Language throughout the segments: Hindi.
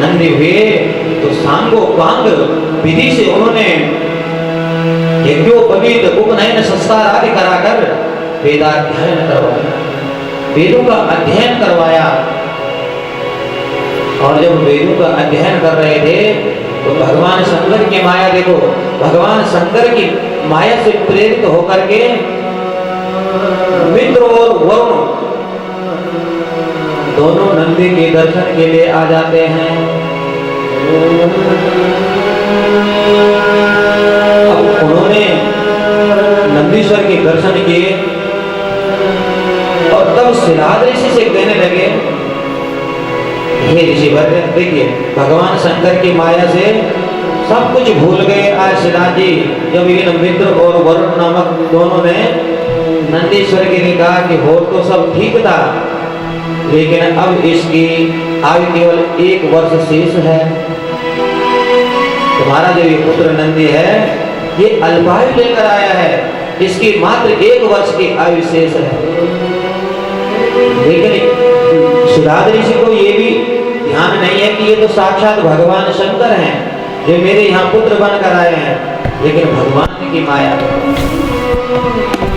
नंदी हुए तो सांगोपांग विधि से उन्होंने यज्ञोपवीत उपनयन संस्कार आदि कराकर वेदाध्ययन करवाया, वेदों का अध्ययन करवाया। और जब वेदों का अध्ययन कर रहे थे तो भगवान शंकर की माया देखो, भगवान शंकर की माया से प्रेरित होकर के मित्र और वरुण दोनों नंदी के दर्शन के लिए आ जाते हैं। अब उन्होंने नंदीश्वर के दर्शन किए और तब सिराद ऋषि से कहने लगे, हे ऋषिवर, देखिए भगवान शंकर की माया से सब कुछ भूल गए आज सिराज जी, जब ये मित्र और वरुण नामक दोनों ने नंदीश्वर के लिए कहा कि हो तो सब ठीक था, लेकिन अब इसकी आयु केवल 1 वर्ष शेष है। तुम्हारा जो ये पुत्र नंदी है ये अल्पायु लेकर आया है, इसकी मात्र 1 वर्ष की आयु शेष है। लेकिन सुधाद ऋषि को ये भी ध्यान नहीं है कि ये तो साक्षात भगवान शंकर हैं जो मेरे यहाँ पुत्र बनकर आए हैं, लेकिन भगवान की माया।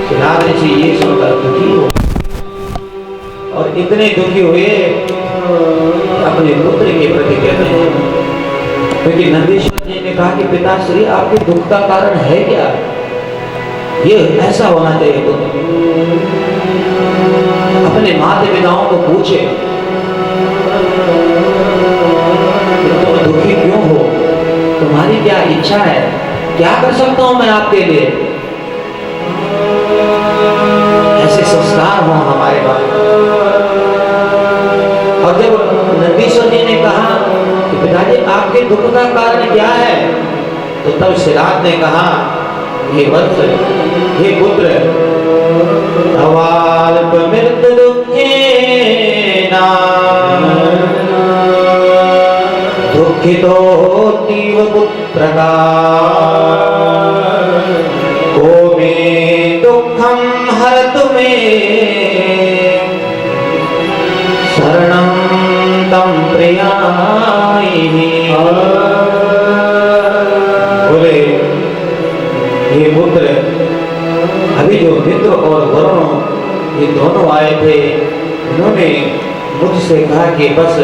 सुधाद ऋषि ये सुनकर दुखी हो और इतने दुखी हुए अपने पुत्र के प्रति कहते हैं, क्योंकि नंदीश्वर जी ने कहा कि पिताश्री आपके दुख का कारण है क्या, ये ऐसा होना चाहिए पुत्र। अपने माता पिताओं को पूछे तुम दुखी क्यों हो, तुम्हारी क्या इच्छा है, क्या कर सकता हूं मैं आपके लिए। ऐसे संस्कार हो हमारे बारे। और जब नंदीश्वर जी ने कहा कि पिताजी आपके दुख का कारण क्या है, तो तब सिराज ने कहा, हे वत्स, हे पुत्र, अवाल्प मृत्यु दुखेना दुखितो तीव पुत्रका को मे दुःखं हरतु मे शरणं तं प्रियामि। बोले, हे पुत्र, अभी जो मित्र और वरुण ये दोनों आए थे, उन्होंने मुझसे कहा कि बस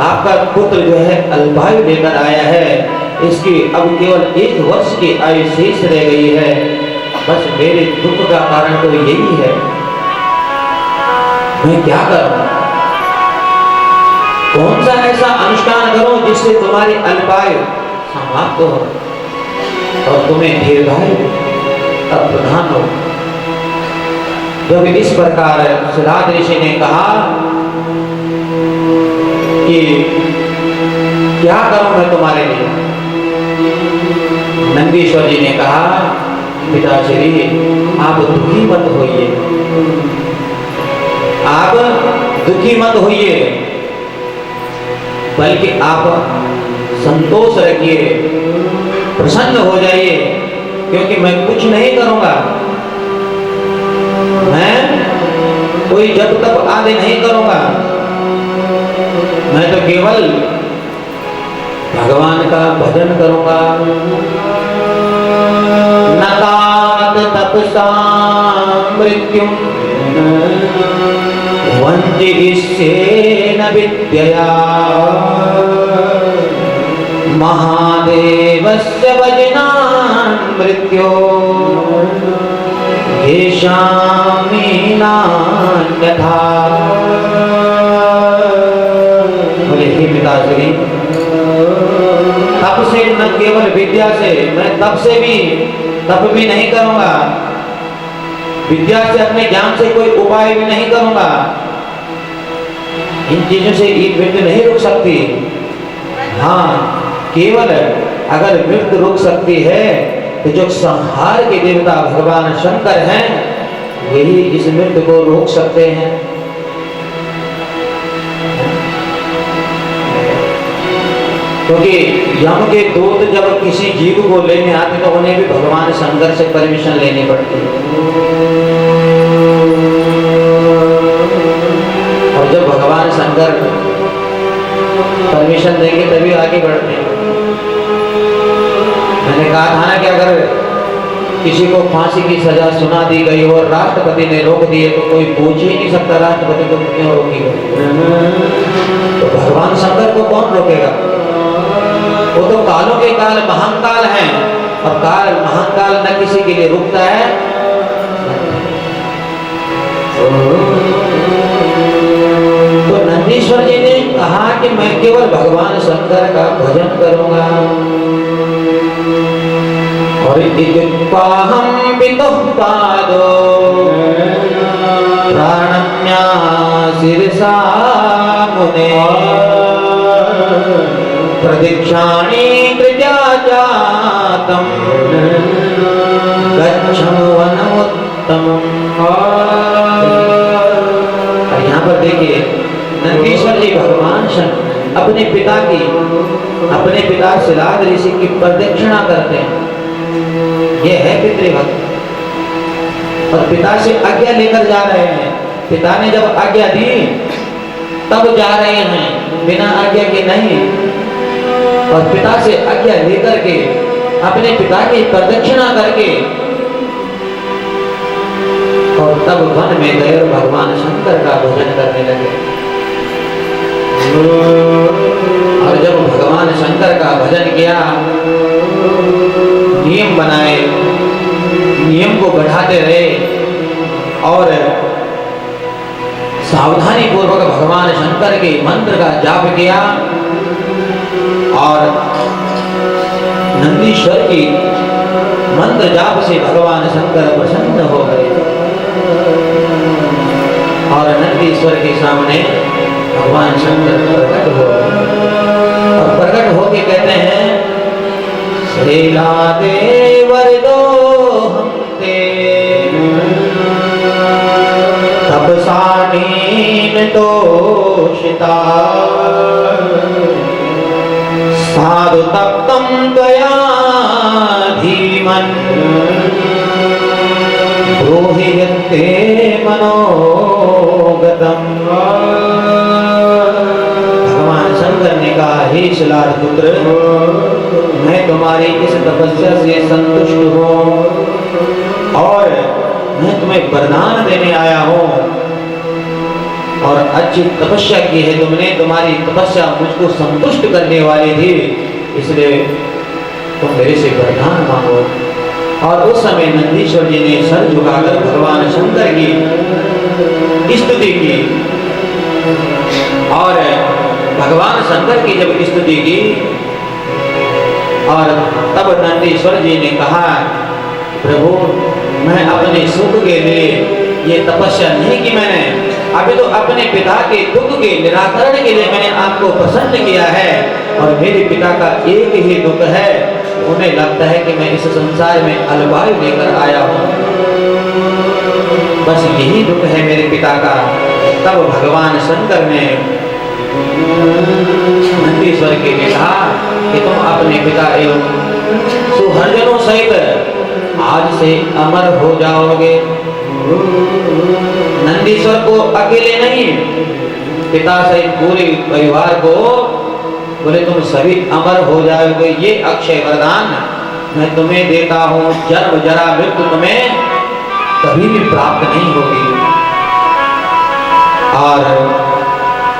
आपका पुत्र जो है अल्पायु लेकर आया है, इसकी अब केवल 1 वर्ष की आयु शेष रह गई है, बस मेरे दुख का कारण तो यही है, मैं क्या करूं, कौन सा ऐसा अनुष्ठान करूं जिससे तुम्हारी अल्पायु समाप्त हो और तुम्हें दीर्घायु प्रदान हो। जब इस प्रकार सुधाद ऋषि ने कहा कि क्या करूं मैं तुम्हारे लिए, नंदीश्वर जी ने कहा, पिताश्री आप दुखी मत होइए, आप दुखी मत होइए, बल्कि आप संतोष रखिए, प्रसन्न हो जाइए, क्योंकि मैं कुछ नहीं करूंगा, मैं कोई जब तक आदि नहीं करूंगा, मैं तो केवल भगवान का भजन करूंगा। नतात तपसा मृत्युं वंचिष्येन विद्यया महादेवस्य भजनान् मृत्यो येषामि नान्यथा। बोले, हे पिताश्री, तप से न केवल विद्या से, मैं तप से भी तप भी नहीं करूंगा, विद्या से अपने ज्ञान से कोई उपाय भी नहीं करूंगा, इन चीजों से ये मृत्यु नहीं रुक सकती। हाँ, केवल अगर मृत्यु रुक सकती है तो जो संहार के देवता भगवान शंकर हैं वही इस मृत्यु को रोक सकते हैं। क्योंकि यम के दूत जब किसी जीव को लेने आते तो उन्हें भी भगवान शंकर से परमिशन लेनी पड़ती है, और जब भगवान शंकर परमिशन देंगे तभी आगे बढ़ते हैं। मैंने कहा था ना कि अगर किसी को फांसी की सजा सुना दी गई और राष्ट्रपति ने रोक दिए तो कोई पूछ ही नहीं सकता राष्ट्रपति को क्यों रोकी गई। तो भगवान शंकर को कौन रोकेगा? वो तो कालों के काल महाकाल हैं, और काल महाकाल न किसी के लिए रुकता है। तो नंदीश्वर जी ने कहा कि मैं केवल भगवान शंकर का भजन करूंगा। और इत्युक्ताहं पितुः पादो प्राणम्या शिरसा मुने प्रदीक्षाणि कृत्या जातं गच्छं वनमुत्तमम्। यहाँ पर देखिए नंदीश्वर जी भगवान शंकर अपने पिता शिलाद ऋषि की प्रदक्षिणा करते हैं। ये है पितृभक्त, और पिता से आज्ञा लेकर जा रहे हैं। पिता ने जब आज्ञा दी तब जा रहे हैं, बिना आज्ञा के नहीं। और पिता से आज्ञा लेकर के अपने पिता की प्रदक्षिणा करके और तब वन में गए और भगवान शंकर का भजन करने लगे। और जब भगवान शंकर का भजन किया, नियम बनाए, नियम को बढ़ाते रहे और सावधानी पूर्वक भगवान शंकर के मंत्र का जाप किया, और नंदीश्वर की मंत्र जाप से भगवान शंकर प्रसन्न हो गए। और नंदीश्वर के सामने भगवान शंकर प्रकट हो गए, और प्रकट होके कहते हैं श्रीलादे वरदोहं ते तपसानीन तोषिता साधु तप्तं त्वया धीमन् ब्रूहि यत्ते मनोगतम्। भगवान शंकर ने कहा, हे शिलाद पुत्र, मैं तुम्हारी इस तपस्या से संतुष्ट हूँ और मैं तुम्हें वरदान देने आया हूँ। और अच्छी तपस्या की है तुमने, तुम्हारी तपस्या मुझको संतुष्ट करने वाली थी, इसलिए तुम मेरे से वरदान मांगो। और उस समय नंदीश्वर जी ने सर झुकाकर भगवान शंकर की स्तुति की। और भगवान शंकर की जब स्तुति की, और तब नंदीश्वर जी ने कहा, प्रभु मैं अपने सुख के लिए ये तपस्या नहीं की मैंने, अभी तो अपने पिता के दुख के निराकरण के लिए मैंने आपको प्रसन्न किया है। और मेरे पिता का एक ही दुख है, उन्हें लगता है कि मैं इस संसार में अलवायु लेकर आया हूँ, बस यही दुख है मेरे पिता का। तब भगवान शंकर ने नंदीश्वर के लिए कहा कि तुम अपने पिता एवं सुहृदयों सहित आज से अमर हो जाओगे। नंदीश्वर को अकेले नहीं, पिता सहित पूरे परिवार को बोले तुम सभी अमर हो जाओगे, ये अक्षय वरदान मैं तुम्हें देता हूँ। जन्म जरा मृत्यु तुम्हें कभी भी प्राप्त नहीं होगी। और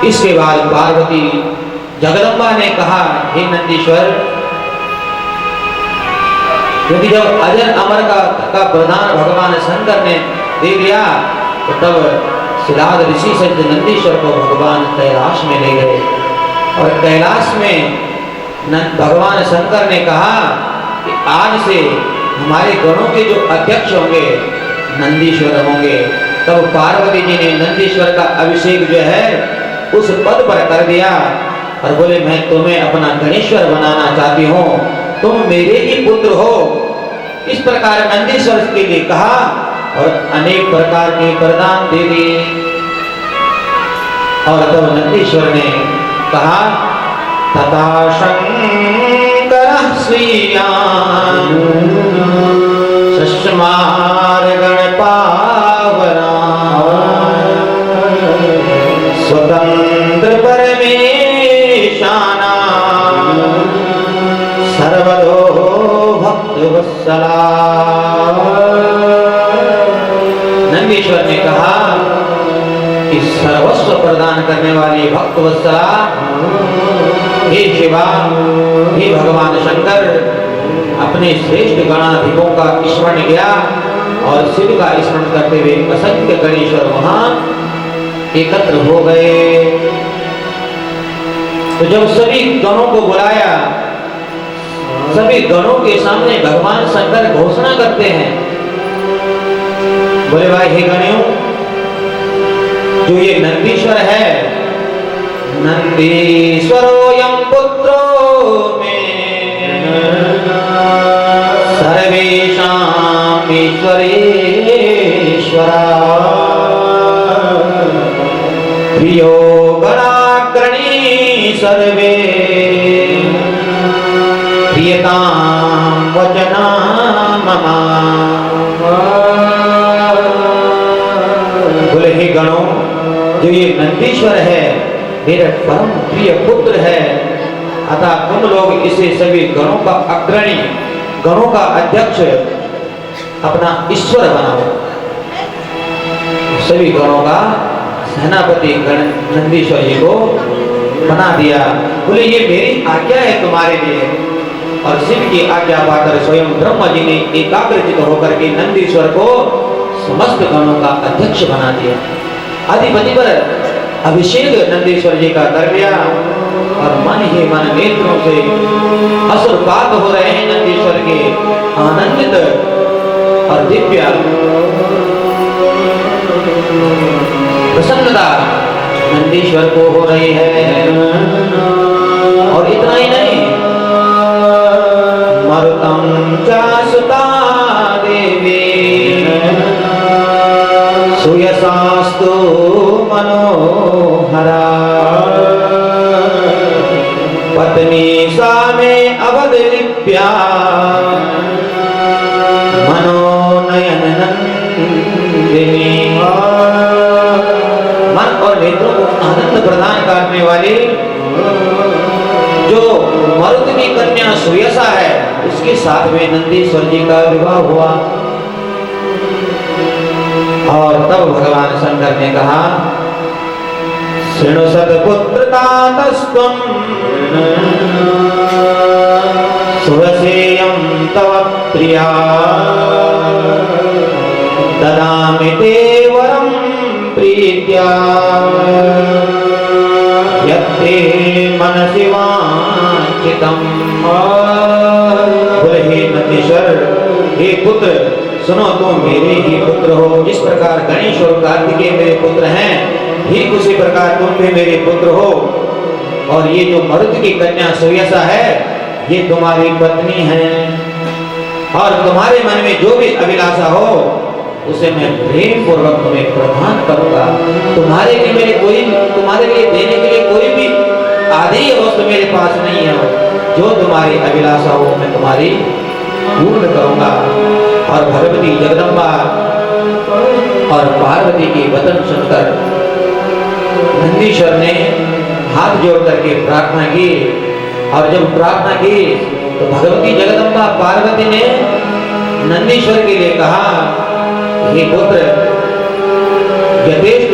इसके बाद पार्वती जगदम्बा ने कहा, हे नंदीश्वर, क्योंकि जब अजर अमर का प्रदान भगवान शंकर ने दे दिया तो तब शिलाद ऋषि सहित नंदीश्वर को भगवान कैलाश में ले गए। और कैलाश में भगवान शंकर ने कहा कि आज से हमारे गणों के जो अध्यक्ष होंगे नंदीश्वर होंगे। तब पार्वती जी ने नंदीश्वर का अभिषेक जो है उस पद पर कर दिया और बोले मैं तुम्हें अपना गणेश्वर बनाना चाहती हूँ, तुम मेरे ही पुत्र हो। इस प्रकार नंदीश्वर के लिए कहा और अनेक प्रकार के वरदान दे दिए। और तब नंदीश्वर ने कहा तथा शंकर श्रीयान शस्मार गणपावना स्वतंत्र परमेशान वत्सला। नंदीश्वर ने कहा कि सर्वस्व प्रदान करने वाली भक्त वत्सला, हे शिवा, हे भगवान शंकर, अपने श्रेष्ठ गणाधिपों का स्मरण किया और शिव का स्मरण करते हुए असंख्य गणेश्वर वहां एकत्र हो गए। तो जब सभी गणों को बुलाया, सभी गणों के सामने भगवान शंकर घोषणा करते हैं, बोले भाई हे गणों, जो ये नंदीश्वर है, नंदीश्वरोऽयं पुत्रो मे सर्वेषां ईश्वरेश्वरा, प्रियो गणाग्रणी सर्वे प्रियतां वचना मम। बोले हे गणों, जो ये नंदीश्वर है मेरा परम प्रिय पुत्र है, अतः तुम लोग इसे सभी गणों का अग्रणी, गणों का अध्यक्ष, अपना ईश्वर बनाओ। सभी गणों का सेनापति नंदीश्वर जी को बना दिया। बोले ये मेरी आज्ञा है तुम्हारे लिए। और शिव की आज्ञा पाकर स्वयं ब्रह्मा जी ने एकाग्रचित होकर के नंदीश्वर को समस्त गणों का अध्यक्ष बना दिया। अधिपति पर अभिषेक नंदीश्वर जी का कर दिया और मन ही मन नेत्रों से अश्रुपात हो रहे हैं नंदीश्वर के, आनंदित और दिव्य प्रसन्नता नंदीश्वर को हो रही है। और इतना ही नहीं, मरुतं चासुता देवी सुयसास्तु मनोहरा, पत्नी सा में अवध लिप्या मनोनयन नंदिनी। मन और नेत्रों को आनंद प्रदान करने वाली जो मरुत की कन्या सुयसा है, उसके साथ में नंदीश्वर जी का विवाह हुआ। और तब भगवान शंकर ने कहा, शृणु सत्पुत्रतातस्त्वं सुरसेयं तव प्रिया, ददामि ते वरं प्रीत्या यत्ते मनसि वाञ्छितं। बोले हे नंदीश्वर, हे पुत्र, सुनो, तुम मेरे ही पुत्र हो। जिस प्रकार गणेश और कार्तिकेय मेरे पुत्र हैं, ठीक उसी प्रकार तुम भी मेरे पुत्र हो। और ये जो मरुत की कन्या सुयसा है, ये तुम्हारी पत्नी है। और तुम्हारे मन में जो भी अभिलाषा हो उसे मैं प्रेम पूर्वक तुम्हें प्रदान करूंगा। तुम्हारे लिए देने के लिए कोई भी आदि वस्तु मेरे पास नहीं है। जो तुम्हारी अभिलाषा हो मैं तुम्हारी पूर्ण करूंगा। और भगवती जगदम्बा और पार्वती की वचन सुनकर नंदीश्वर ने हाथ जोड़ करके प्रार्थना की। और जब प्रार्थना की तो भगवती जगदम्बा पार्वती ने नंदीश्वर के लिए कहा, हे पुत्र, यथेष्ट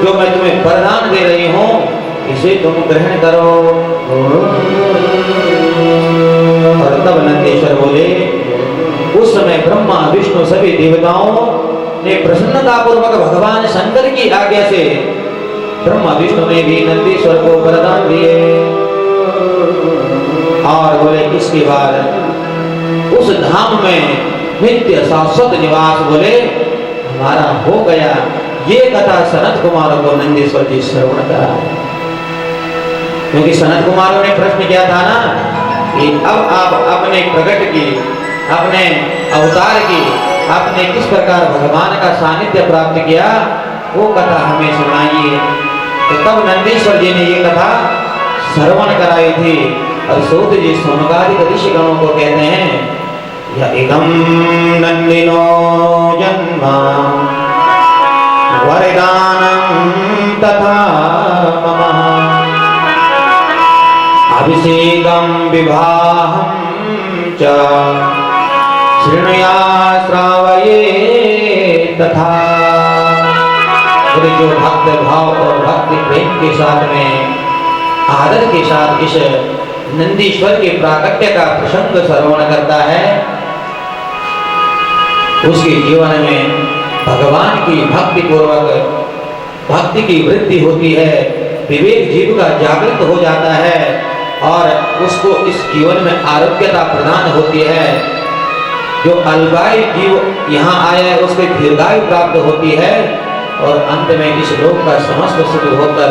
जो मैं तुम्हें वरदान दे रही हूं, इसे तुम ग्रहण करो। और तब नंदीश्वर बोले, उस समय ब्रह्मा विष्णु सभी देवताओं ने प्रसन्नता पूर्वक भगवान शंकर की आज्ञा से ब्रह्मा विष्णु ने भी नंदीश्वर को वरदान दिए। और बोले इसके बाद उस धाम में नित्य शाश्वत निवास बोले हमारा हो गया। ये कथा सनत कुमारों को नंदीश्वर जी श्रवण करा। क्योंकि सनत कुमारों ने प्रश्न किया था ना कि अब आप अपने प्रकट की, अपने अवतार की, आपने किस प्रकार भगवान का सानिध्य प्राप्त किया, वो कथा हमें सुनाइए। तो तब नंदीश्वर जी ने ये कथा श्रवण कराई थी। और सूत जी सोमगादिक ऋषिगणों को कहते हैं, यह इदं नंदिनो जन्म वरदानं तथा मम अभिषेकं विवाहं च शृणुया श्रावये तथा। जो भक्त भाव और भक्ति प्रेम के साथ में आदर के साथ इस नंदीश्वर के प्राकट्य का प्रसंग श्रवण करता है, उसके जीवन में भगवान की भक्ति पूर्वक भक्ति की वृद्धि होती है, विवेक जीव का जागृत हो जाता है और उसको इस जीवन में आरोग्यता प्रदान होती है। जो अल्पायु जीव यहाँ आया है उसके दीर्घायु प्राप्त होती है और अंत में इस लोक का समस्त सुख होकर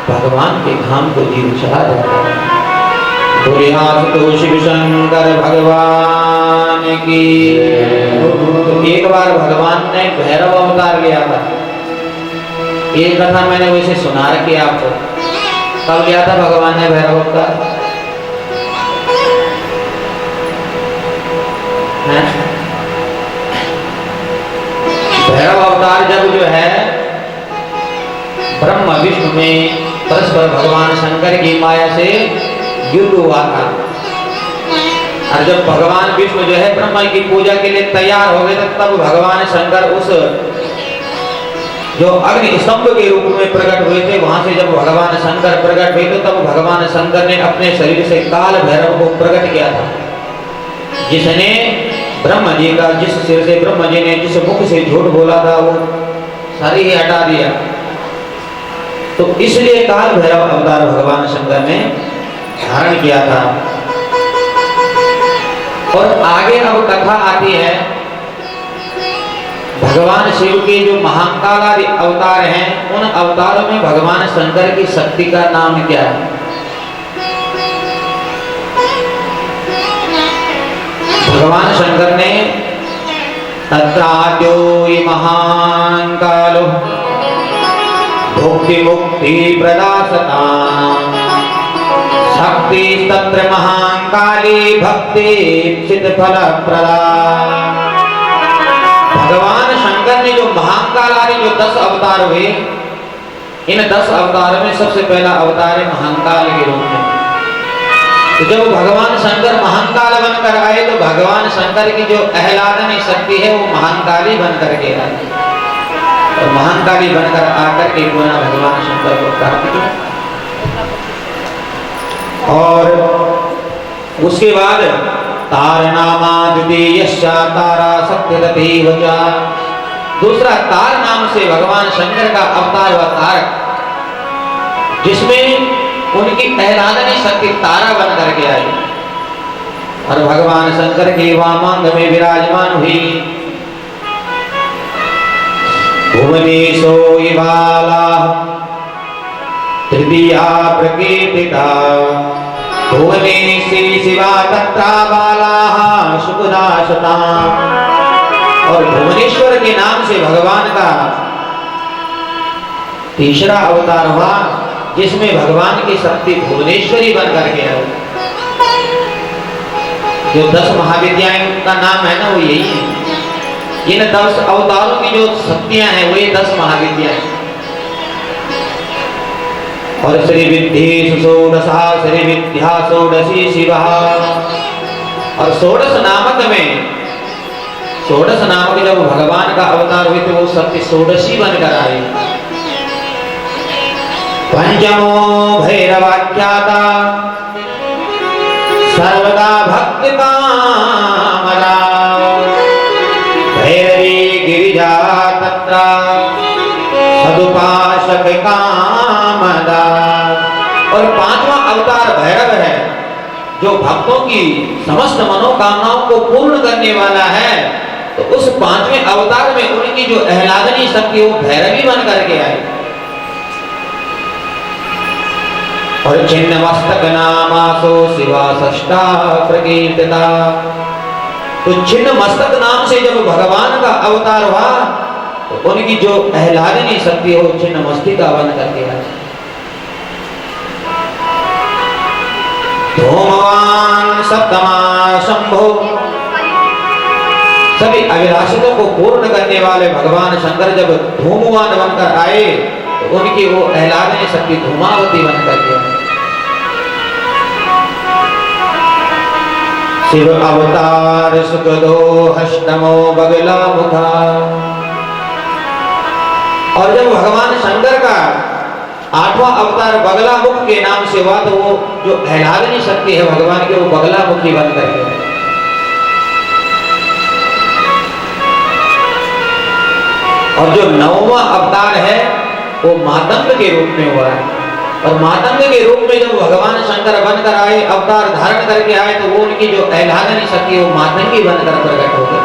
भगवान के धाम को जीव चला जाता है। तो शिव शंकर भगवान की। तो एक बार भगवान ने भैरव अवतार लिया था। ये कथा मैंने वैसे सुना रखी आपको। कब लिया था भगवान ने भैरव अवतार? भैरव अवतार जब जो है ब्रह्म विष्णु में परस्पर भगवान शंकर की माया से युद्ध हुआ था और जब भगवान विष्णु जो है ब्रह्मा की पूजा के लिए तैयार हो गए थे, तब भगवान शंकर उस जो अग्नि स्तंभ के रूप में प्रकट हुए थे, वहां से जब भगवान शंकर प्रकट हुए थे तब भगवान शंकर ने अपने शरीर से काल भैरव को प्रकट किया था, जिसने ब्रह्मा जी का जिस सिर से ब्रह्मा जी ने जिस मुख से झूठ बोला था वो सारी ही हटा दिया। तो इसलिए काल भैरव अवतार भगवान शंकर ने धारण किया था। और आगे अब कथा आती है भगवान शिव के जो महाकाल आदि अवतार हैं, उन अवतारों में भगवान शंकर की शक्ति का नाम क्या है? भगवान शंकर ने तत्राद्यो महान कालो भुक्ति मुक्ति प्रदासता शक्ति तत्र महान काली भक्ति सिद्ध फल प्रदा। भगवान शंकर ने जो महाकाल आदि जो 10 अवतार हुए, इन 10 अवतारों में सबसे पहला अवतार है महाकाल के रूप में। तो जब भगवान शंकर महाकाल बनकर आए तो भगवान शंकर की जो आह्लादनी शक्ति है वो महाकाली बनकर के आई और महाकाली बनकर आकर के पुनः भगवान शंकर को प्राप्त किया। और उसके बाद तारनामा द्वितीयश्च तारा सत्यवती वचा, दूसरा तार नाम से भगवान शंकर का अवतार हुआ तारक, जिसमें उनकी आह्लादनी शक्ति तारा बन करके आई और भगवान शंकर के वामांग में विराजमान हुई। भुवनेशो इवाला तृतीया प्रकीर्तिता भुवनेशी शिवा तत्रा बाला सुखदाशता। और भुवनेश्वर के नाम से भगवान का तीसरा अवतार हुआ, जिसमें भगवान की शक्ति भुवनेश्वरी बन करके आई। जो 10 महाविद्याएं का नाम है ना वो यही है। इन 10 अवतारों की जो शक्तियां हैं वो ये 10 महाविद्याएं। और श्री विद्येषु षोडशा श्री विद्या षोडशी शिवा। और षोडश नामक जब भगवान का अवतार हुए तो वो शक्ति षोडशी बनकर आई। पंचमो भैरवाख्याता सर्वदा भक्ति कामदा भैरवी गिरिजा तत्रा सदुपासक कामदा। और 5वां अवतार भैरव है, जो भक्तों की समस्त मनोकामनाओं को पूर्ण करने वाला है। तो उस 5वें अवतार में उनकी जो आह्लादनी शक्ति वो भैरवी बन करके आई। और छिन्न मस्तक नामासो शिवा षष्ठा प्रकीर्तिता। तो छिन्न मस्तक नाम से जब भगवान का अवतार हुआ तो उनकी जो आह्लादनी शक्ति है वो छिन्न मस्तिका बन करके आई। धूमवान सप्तमा शंभो। सभी अभिलाषितों को पूर्ण करने वाले भगवान शंकर जब धूमवान बनकर आए तो उनकी वो आह्लादनी शक्ति धूमावती बनकर के आई। शिव अवतार सुखदो हष्टमो बगला मुखा। और जब भगवान शंकर का 8वां अवतार बगला मुख के नाम से हुआ तो वो जो आह्लादनी शक्ति है भगवान के, वो बगला मुखी बन करके। और जो 9वां अवतार है वो मातंग के रूप में हुआ है। और मातंग के रूप में जब भगवान शंकर बनकर आए, अवतार धारण करके आए, तो वो उनकी जो आह्लादनी शक्ति वो मातंगी बनकर प्रकट हो गई।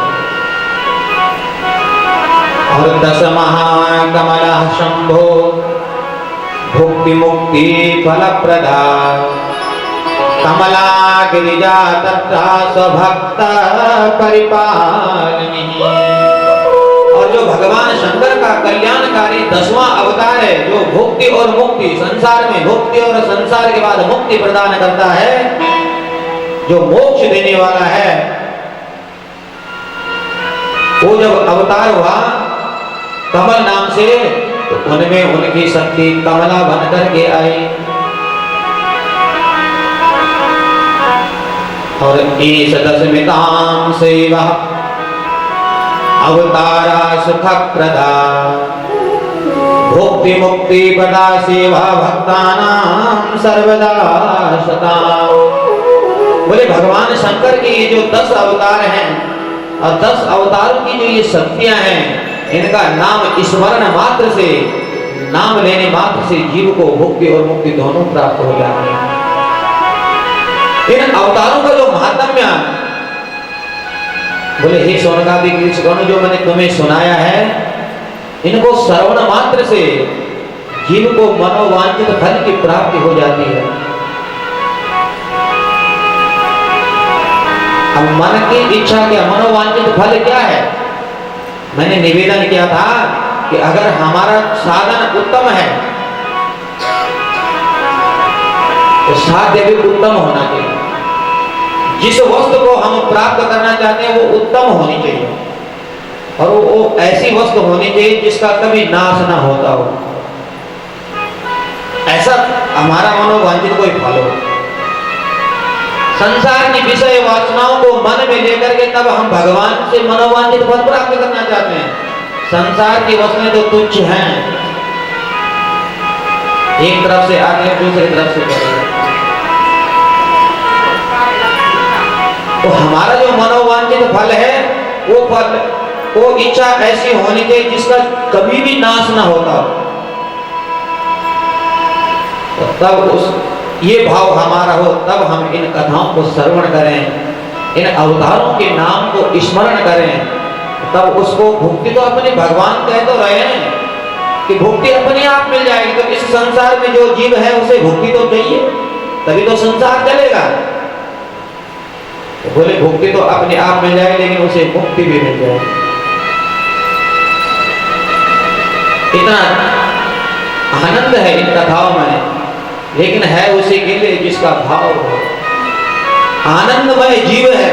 और 10 महाकमला शंभो भुक्ति मुक्ति फल प्रदा कमला गिरिजा तथा स्वभक्त परिपालनी। और जो भगवान शंकर का कल्याणकारी 10वां अवतार है, जो भुक्ति और मुक्ति, संसार में भुक्ति और संसार के बाद मुक्ति प्रदान करता है, जो मोक्ष देने वाला है, वो जब अवतार हुआ कमल नाम से, तो उनमें उनकी शक्ति कमला बनकर के आई। और ईश दशमिताम सेवा अवतारा सुख प्रदा भुक्ति मुक्ति प्रदा सेवा भक्तानां सर्वदा सदा। बोले भगवान शंकर के ये जो 10 अवतार हैं और 10 अवतारों की जो ये शक्तियां हैं, इनका नाम स्मरण मात्र से, नाम लेने मात्र से जीव को भुक्ति और मुक्ति दोनों प्राप्त हो जाते हैं। इन अवतारों का जो महात्म्य, बोले हे सोनकादि कृष्ण, जो मैंने तुम्हें सुनाया है, इनको श्रवण मात्र से जीव को मनोवांछित फल की प्राप्ति हो जाती है। अब मन की इच्छा क्या, मनोवांछित फल क्या है? मैंने निवेदन किया था कि अगर हमारा साधन उत्तम है तो साध्य भी उत्तम होना चाहिए। जिस वस्तु को हम प्राप्त करना चाहते हैं वो उत्तम होनी चाहिए, और वो ऐसी वस्तु होनी चाहिए जिसका कभी नाश ना होता हो। ऐसा हमारा मनोवांछित कोई फल हो। संसार की विषय वासनाओं को मन में लेकर के तब हम भगवान से मनोवांछित फल प्राप्त करना चाहते हैं। संसार की वस्तुएं तो तुच्छ हैं, एक तरफ से आगे दूसरी तरफ से चलेगा। तो हमारा जो मनोवांछित फल है, वो फल, वो इच्छा ऐसी होनी चाहिए जिसका कभी भी नाश ना होता हो। तो तब उस ये भाव हमारा हो, तब हम इन कथाओं को श्रवण करें, इन अवतारों के नाम को स्मरण करें, तब उसको भुक्ति तो अपने भगवान कह तो रहे हैं कि भुक्ति अपने आप मिल जाएगी। तो इस संसार में जो जीव है उसे भुक्ति तो चाहिए, तभी तो संसार चलेगा। तो बोले भुक्ति तो अपने आप मिल जाए, लेकिन उसे मुक्ति भी मिल जाए। इतना आनंद है इन कथाओं में, लेकिन है उसी के लिए जिसका भाव हो। आनंदमय जीव है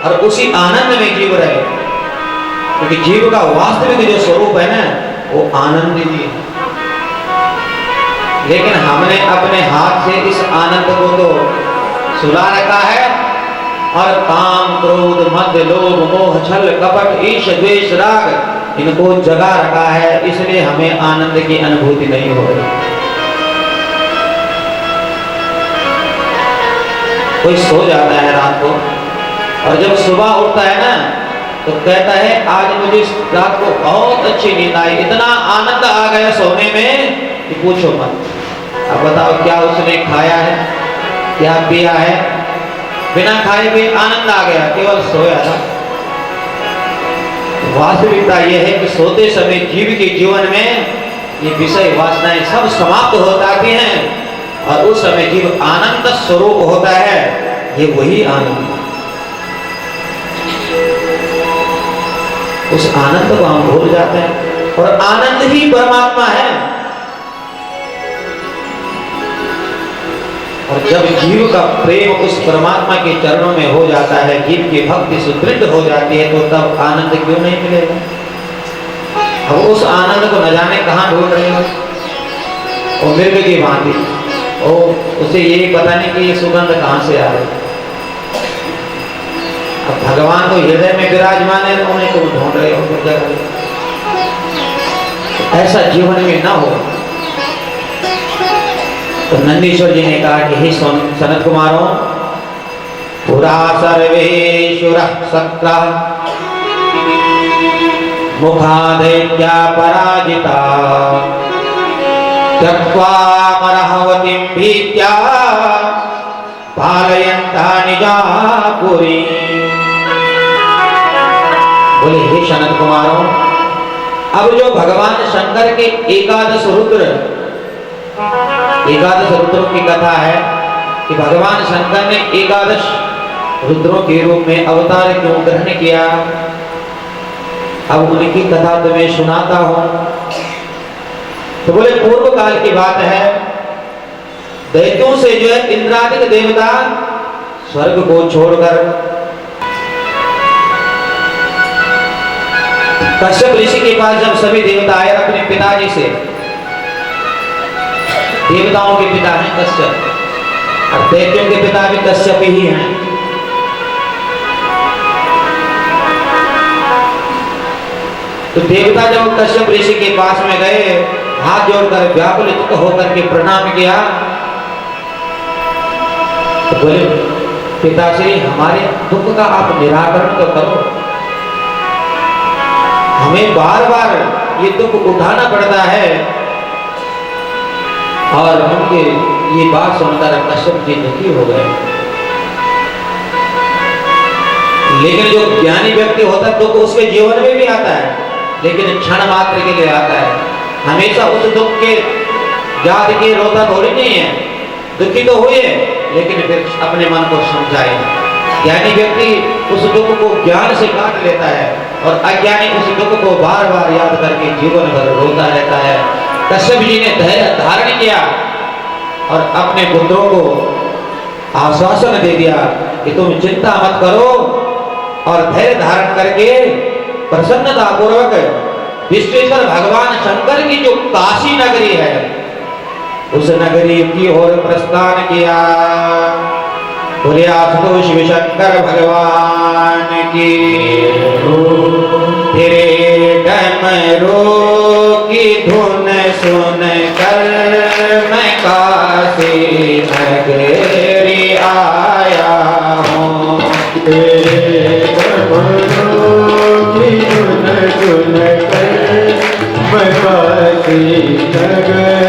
और उसी आनंद में जीव रहे, क्योंकि जीव का वास्तविक जो स्वरूप है ना, वो आनंद ही है। लेकिन हमने अपने हाथ से इस आनंद को तो सुला रखा है, और काम क्रोध मद लोभ मोह छल कपट ईश द्वेष राग इनको जगा रखा है, इसलिए हमें आनंद की अनुभूति नहीं हो रही। कोई सो जाता है रात को, और जब सुबह उठता है ना, तो कहता है आज मुझे रात को बहुत अच्छी नींद आई, इतना आनंद आ गया सोने में कि पूछो मत। अब बताओ क्या उसने खाया है, क्या पिया है? बिना खाए भी आनंद आ गया, केवल सोया था। वास्तविकता यह है कि सोते समय जीव के जीवन में ये विषय वासनाएं सब समाप्त हो जाती हैं, और उस समय जीव आनंद स्वरूप होता है। ये वही आनंद, उस आनंद को हम भूल जाते हैं, और आनंद ही परमात्मा है। और जब जीव का प्रेम उस परमात्मा के चरणों में हो जाता है, जीव की भक्ति सुदृढ़ हो जाती है, तो तब आनंद क्यों नहीं मिलेगा? अब उस आनंद को न जाने कहाँ ढूंढ रहे हो, और मृग की भांति, और उसे यही पता नहीं कि ये सुगंध कहाँ से आ रही। अब भगवान तो हृदय में विराजमान है, तो उन्हें तुम ढूंढ रहे हो फिर जगह। ऐसा जीवन में ना हो। तो नंदीश्वर जी ने कहा कि हे सनत कुमारों, पुरा सर्वेश्वर सक्र मुखादैत्या पराजिता त्यक्त्वा मरहवतीं भीत्या पालयन्ता निजापुरी। बोले हे सनत कुमारों, अब जो भगवान शंकर के एकादश रुद्रों की कथा है कि भगवान शंकर ने एकादश रुद्रों के रूप में अवतार क्यों ग्रहण किया, अब उनकी कथा तुम्हें सुनाता हूं। तो बोले पूर्व काल की बात है, दैत्यों से जो है इंद्रादिक देवता स्वर्ग को छोड़कर कश्यप ऋषि के पास जब सभी देवता आए अपने पिताजी से, देवताओं के पिता हैं कश्यप और दैत्यों के पिता भी कश्यप ही हैं। तो देवता जब कश्यप ऋषि के पास में गए, हाथ जोड़कर व्याकुलित होकर के प्रणाम किया, तो बोले पिताश्री हमारे दुख का आप निराकरण तो करो, हमें बार बार ये दुख उठाना पड़ता है। और उनके ये बात सुनकर कश्यप जी दुखी हो गए। लेकिन जो ज्ञानी व्यक्ति होता है दुख उसके जीवन में भी आता है, लेकिन क्षण मात्र के लिए आता है। हमेशा उस दुख के याद के रोता थोड़ी नहीं है, दुखी तो हुए लेकिन फिर अपने मन को समझाए। ज्ञानी व्यक्ति उस दुख को ज्ञान से काट लेता है और अज्ञानी उस दुख को बार बार याद करके जीवन भर रोता रहता है। कश्यप जी ने धैर्य धारण किया और अपने पुत्रों को आश्वासन दे दिया कि तुम चिंता मत करो, और धैर्य धारण करके प्रसन्नता पूर्वक विश्वेश्वर भगवान शंकर की जो काशी नगरी है उस नगरी की ओर प्रस्थान किया। बोले आशुतोष शिव शंकर भगवान की। तेरे डमरू की धुन सुन कर मैं काशी नगरी आया हूँ। तेरे डमरू की धुन सुन कर मैं काशी नगरी